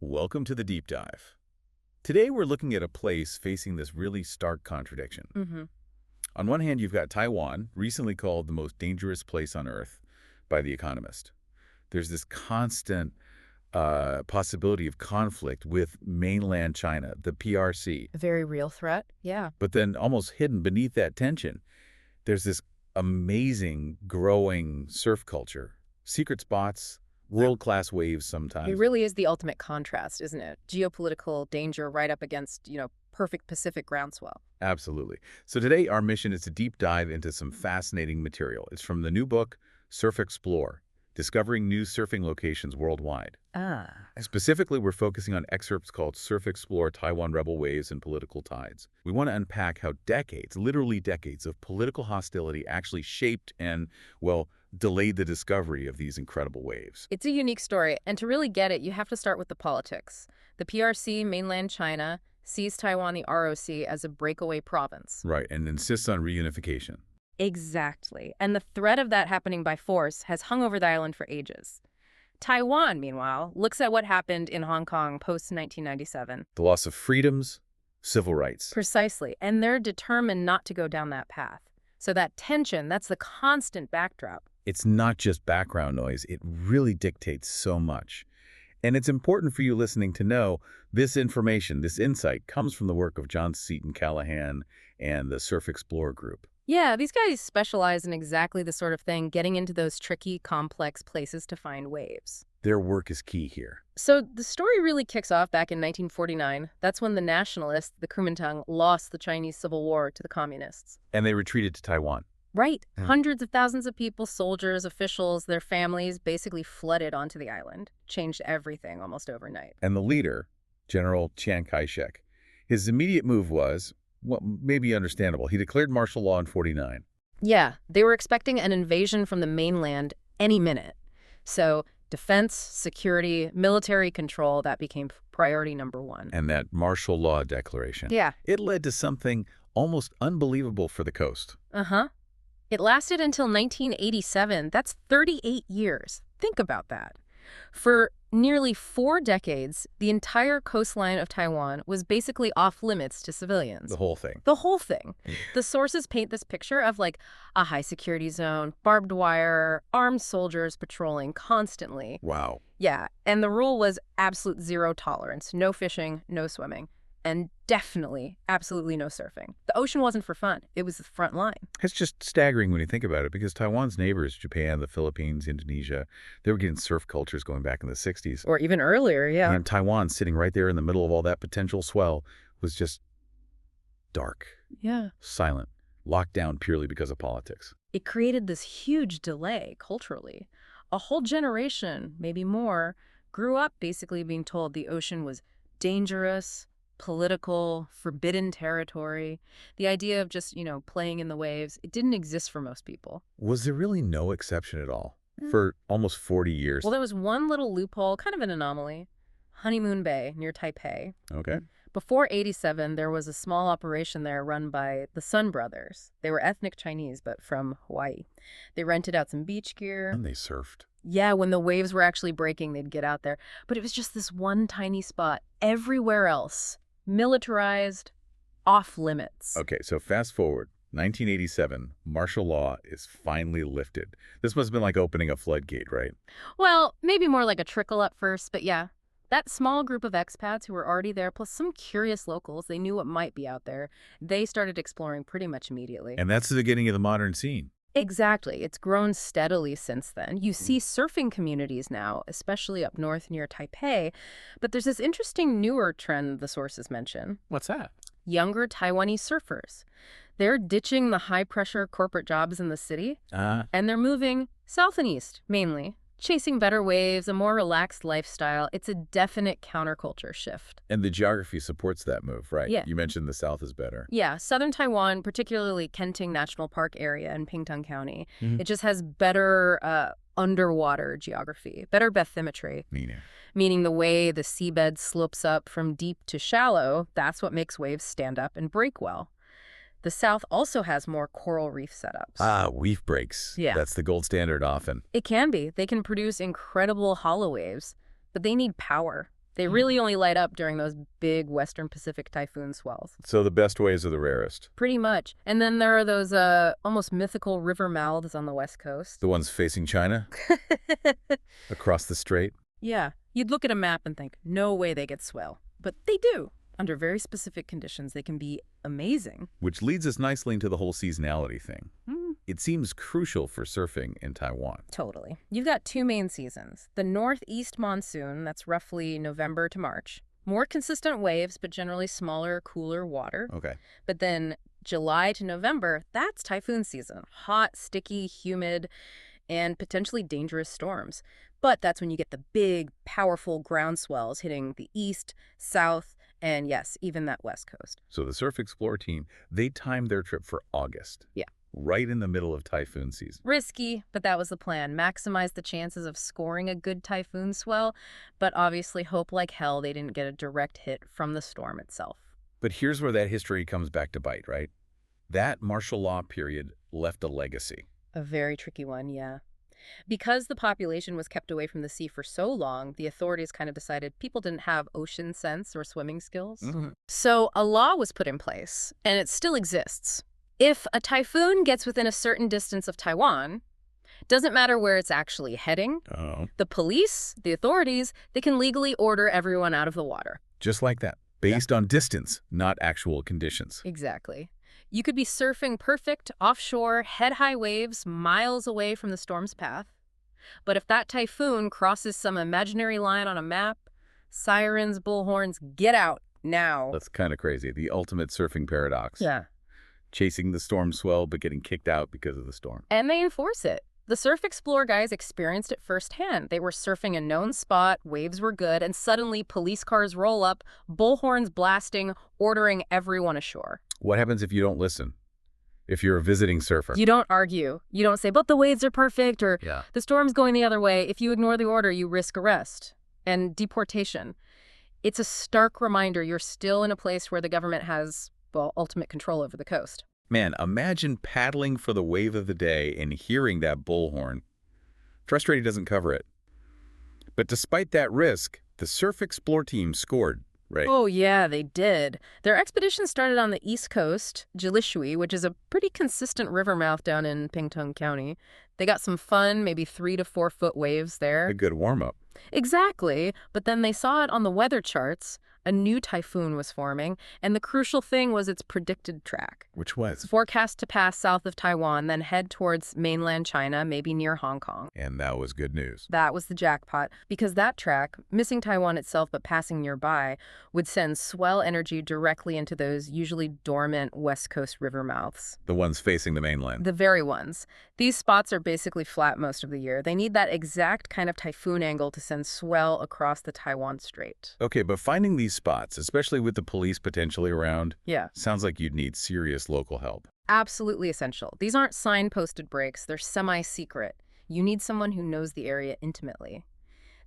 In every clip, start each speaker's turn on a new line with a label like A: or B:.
A: Welcome to the deep dive. Today we're looking at a place facing this really stark contradiction.
B: Hmm.
A: On one hand, you've got Taiwan, recently called the most dangerous place on Earth by The Economist. There's this constant possibility of conflict with mainland China, the PRC.
B: A very real threat. Yeah.
A: But then almost hidden beneath that tension, there's this amazing growing surf culture. Secret spots, world-class waves sometimes.
B: It really is the ultimate contrast, isn't it? Geopolitical danger right up against, perfect Pacific groundswell.
A: Absolutely. So today our mission is to deep dive into some fascinating material. It's from the new book, surfEXPLORE, Discovering New Surfing Locations Worldwide.
B: Ah.
A: Specifically, we're focusing on excerpts called surfEXPLORE, Taiwan Rebel Waves and Political Tides. We want to unpack how decades, literally decades, of political hostility actually shaped and, well, delayed the discovery of these incredible waves.
B: It's a unique story, and to really get it, you have to start with the politics. The PRC, mainland China, sees Taiwan, the ROC, as a breakaway province.
A: Right, and insists on reunification.
B: Exactly. And the threat of that happening by force has hung over the island for ages. Taiwan, meanwhile, looks at what happened in Hong Kong post-1997.
A: The loss of freedoms, civil rights.
B: Precisely. And they're determined not to go down that path. So that tension, that's the constant backdrop.
A: It's not just background noise. It really dictates so much. And it's important for you listening to know this information, this insight, comes from the work of John Seton Callahan and the surfEXPLORE group.
B: Yeah, these guys specialize in exactly the sort of thing, getting into those tricky, complex places to find waves.
A: Their work is key here.
B: So the story really kicks off back in 1949. That's when the nationalists, the Kuomintang, lost the Chinese Civil War to the communists.
A: And they retreated to Taiwan.
B: Right. Hundreds of thousands of people, soldiers, officials, their families, basically flooded onto the island. Changed everything almost overnight.
A: And the leader, General Chiang Kai-shek, his immediate move was, well, maybe understandable. He declared martial law in 49.
B: Yeah, they were expecting an invasion from the mainland any minute. So defense, security, military control, that became priority number one.
A: And that martial law declaration,
B: Yeah.
A: it led to something almost unbelievable for the coast.
B: Uh-huh. It lasted until 1987. That's 38 years. Think about that. For nearly 4 decades, the entire coastline of Taiwan was basically off limits to civilians.
A: The whole thing.
B: The whole thing. The sources paint this picture of like a high security zone, barbed wire, armed soldiers patrolling constantly.
A: Wow.
B: Yeah, and the rule was absolute zero tolerance. No fishing, no swimming. And definitely, absolutely no surfing. The ocean wasn't for fun. It was the front line.
A: It's just staggering when you think about it, because Taiwan's neighbors, Japan, the Philippines, Indonesia, they were getting surf cultures going back in the 60s.
B: Or even earlier, yeah.
A: And Taiwan, sitting right there in the middle of all that potential swell, was just dark,
B: Yeah.
A: silent, locked down purely because of politics.
B: It created this huge delay culturally. A whole generation, maybe more, grew up basically being told the ocean was dangerous, political, forbidden territory. The idea of just, playing in the waves, it didn't exist for most people.
A: Was there really no exception at all? For almost 40 years.
B: Well, there was one little loophole, kind of an anomaly. Honeymoon Bay near Taipei.
A: Okay.
B: Before 87, there was a small operation there run by the Sun brothers. They were ethnic Chinese, but from Hawaii. They rented out some beach gear.
A: And they surfed.
B: Yeah, when the waves were actually breaking, they'd get out there. But it was just this one tiny spot. Everywhere else, militarized, off limits.
A: Okay, so fast forward, 1987, martial law is finally lifted. This must have been like opening a floodgate, right?
B: Well, maybe more like a trickle at first, but yeah. That small group of expats who were already there, plus some curious locals, they knew what might be out there. They started exploring pretty much immediately.
A: And that's the beginning of the modern scene.
B: Exactly. It's grown steadily since then. You see surfing communities now, especially up north near Taipei. But there's this interesting newer trend the sources mention.
A: What's that?
B: Younger Taiwanese surfers. They're ditching the high-pressure corporate jobs in the city, and they're moving south and east, mainly. Chasing better waves, a more relaxed lifestyle. It's a definite counterculture shift.
A: And the geography supports that move, right?
B: Yeah.
A: You mentioned the south is better.
B: Yeah, southern Taiwan, particularly Kenting National Park area in Pingtung County, it just has better underwater geography, better bathymetry. Meaning the way the seabed slopes up from deep to shallow, that's what makes waves stand up and break well. The South also has more coral reef setups.
A: Reef breaks.
B: Yeah.
A: That's the gold standard often.
B: It can be. They can produce incredible hollow waves, but they need power. They really only light up during those big Western Pacific typhoon swells.
A: So the best waves are the rarest.
B: Pretty much. And then there are those almost mythical river mouths on the West Coast.
A: The ones facing China? Across the strait?
B: Yeah. You'd look at a map and think, no way they get swell. But they do. Under very specific conditions, they can be amazing.
A: Which leads us nicely into the whole seasonality thing. It seems crucial for surfing in Taiwan.
B: Totally. You've got two main seasons. The northeast monsoon, that's roughly November to March. More consistent waves, but generally smaller, cooler water.
A: Okay.
B: But then July to November, that's typhoon season. Hot, sticky, humid, and potentially dangerous storms. But that's when you get the big, powerful ground swells hitting the east, south, and yes, even that west coast.
A: So the surfEXPLORE team, they timed their trip for August.
B: Yeah.
A: Right in the middle of typhoon season.
B: Risky, but that was the plan. Maximize the chances of scoring a good typhoon swell, but obviously hope like hell they didn't get a direct hit from the storm itself.
A: But here's where that history comes back to bite, right? That martial law period left a legacy.
B: A very tricky one, yeah. Because the population was kept away from the sea for so long, the authorities kind of decided people didn't have ocean sense or swimming skills. So a law was put in place, and it still exists. If a typhoon gets within a certain distance of Taiwan, doesn't matter where it's actually heading, the police, the authorities, they can legally order everyone out of the water.
A: Just like that. Based on distance, not actual conditions.
B: Exactly. You could be surfing perfect, offshore, head-high waves, miles away from the storm's path. But if that typhoon crosses some imaginary line on a map, sirens, bullhorns, get out now.
A: That's kind of crazy. The ultimate surfing paradox.
B: Yeah.
A: Chasing the storm swell, but getting kicked out because of the storm.
B: And they enforce it. The surfEXPLORE guys experienced it firsthand. They were surfing a known spot, waves were good, and suddenly police cars roll up, bullhorns blasting, ordering everyone ashore.
A: What happens if you don't listen? If you're a visiting surfer?
B: You don't argue. You don't say, but the waves are perfect, or the storm's going the other way. If you ignore the order, you risk arrest and deportation. It's a stark reminder you're still in a place where the government has, well, ultimate control over the coast.
A: Man, imagine paddling for the wave of the day and hearing that bullhorn. Frustrating doesn't cover it. But despite that risk, the surfEXPLORE team scored, right?
B: Oh, yeah, they did. Their expedition started on the east coast, Jilishui, which is a pretty consistent river mouth down in Pingtung County. They got some fun, maybe 3 to 4 foot waves there.
A: A good warm-up.
B: Exactly. But then they saw it on the weather charts. A new typhoon was forming, and the crucial thing was its predicted track.
A: Which was?
B: Forecast to pass south of Taiwan, then head towards mainland China, maybe near Hong Kong.
A: And that was good news.
B: That was the jackpot, because that track, missing Taiwan itself but passing nearby, would send swell energy directly into those usually dormant west coast river mouths.
A: The ones facing the mainland.
B: The very ones. These spots are basically flat most of the year. They need that exact kind of typhoon angle to send swell across the Taiwan Strait.
A: Okay, but finding these spots, especially with the police potentially around,
B: yeah,
A: sounds like you'd need serious local help.
B: Absolutely essential. These aren't signposted breaks. They're semi-secret. You need someone who knows the area intimately.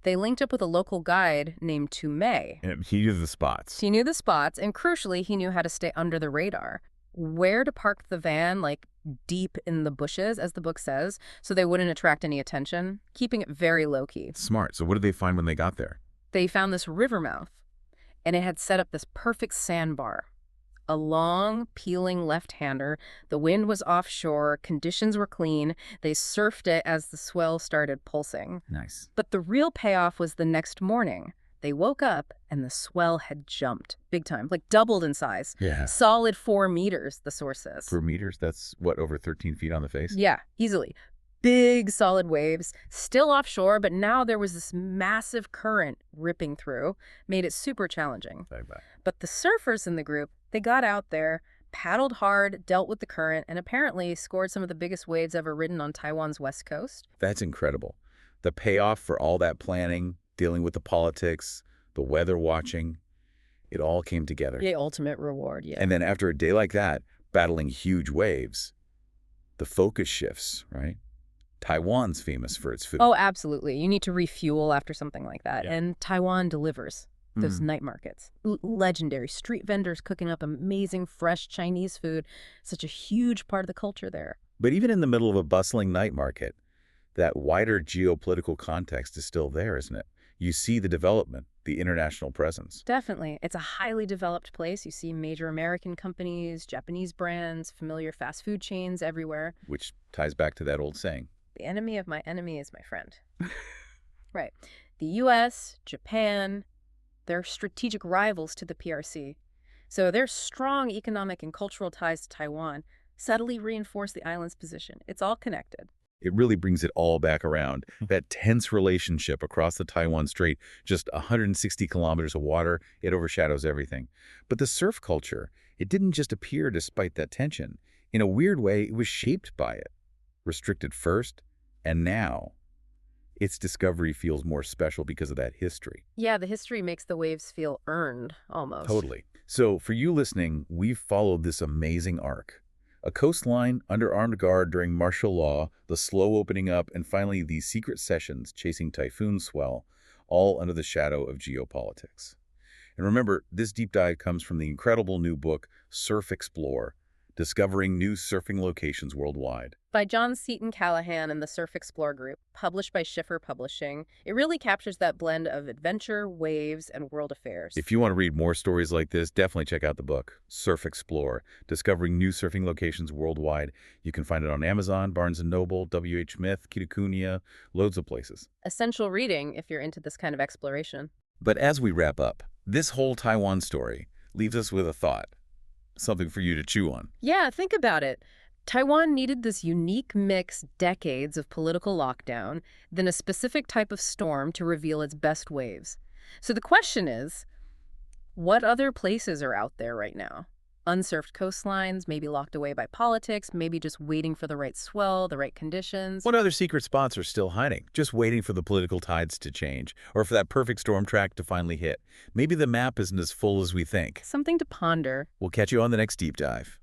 B: They linked up with a local guide named Tu Mei.
A: And he knew the spots.
B: He knew the spots, and crucially, he knew how to stay under the radar. Where to park the van, like deep in the bushes, as the book says, so they wouldn't attract any attention, keeping it very low-key.
A: Smart. So what did they find when they got there?
B: They found this river mouth, and it had set up this perfect sandbar. A long, peeling left-hander. The wind was offshore. Conditions were clean. They surfed it as the swell started pulsing.
A: Nice.
B: But the real payoff was the next morning. They woke up, and the swell had jumped. Big time. Like doubled in size.
A: Yeah.
B: Solid 4 meters, the source says.
A: 4 meters? That's, what, over 13 feet on the face?
B: Yeah, easily. Big, solid waves. Still offshore, but now there was this massive current ripping through. Made it super challenging. But the surfers in the group, they got out there, paddled hard, dealt with the current, and apparently scored some of the biggest waves ever ridden on Taiwan's west coast.
A: That's incredible. The payoff for all that planning, dealing with the politics, the weather watching, it all came together.
B: The ultimate reward, yeah.
A: And then after a day like that, battling huge waves, the focus shifts, right? Taiwan's famous for its food.
B: Oh, absolutely. You need to refuel after something like that. Yeah. And Taiwan delivers. Those night markets. Legendary street vendors cooking up amazing fresh Chinese food. Such a huge part of the culture there.
A: But even in the middle of a bustling night market, that wider geopolitical context is still there, isn't it? You see the development, the international presence.
B: Definitely. It's a highly developed place. You see major American companies, Japanese brands, familiar fast food chains everywhere.
A: Which ties back to that old saying.
B: The enemy of my enemy is my friend. Right. The U.S., Japan, they're strategic rivals to the PRC. So their strong economic and cultural ties to Taiwan subtly reinforce the island's position. It's all connected.
A: It really brings it all back around. That tense relationship across the Taiwan Strait, just 160 kilometers of water, it overshadows everything. But the surf culture, it didn't just appear despite that tension. In a weird way, it was shaped by it. Restricted first, and now its discovery feels more special because of that history.
B: Yeah, the history makes the waves feel earned, almost.
A: Totally. So for you listening, we've followed this amazing arc. A coastline under armed guard during martial law, the slow opening up, and finally these secret sessions chasing typhoon swell, all under the shadow of geopolitics. And remember, this deep dive comes from the incredible new book, surfEXPLORE, Discovering New Surfing Locations Worldwide.
B: By John Seton Callahan and the surfEXPLORE group, published by Schiffer Publishing. It really captures that blend of adventure, waves, and world affairs.
A: If you want to read more stories like this, definitely check out the book, surfEXPLORE, Discovering New Surfing Locations Worldwide. You can find it on Amazon, Barnes & Noble, W.H. Smith, Kitakuniya, loads of places.
B: Essential reading if you're into this kind of exploration.
A: But as we wrap up, this whole Taiwan story leaves us with a thought. Something for you to chew on.
B: Yeah, think about it. Taiwan needed this unique mix, decades of political lockdown, then a specific type of storm to reveal its best waves. So the question is, what other places are out there right now? Unsurfed coastlines, maybe locked away by politics, maybe just waiting for the right swell, the right conditions.
A: What other secret spots are still hiding, just waiting for the political tides to change, or for that perfect storm track to finally hit? Maybe the map isn't as full as we think.
B: Something to ponder.
A: We'll catch you on the next deep dive.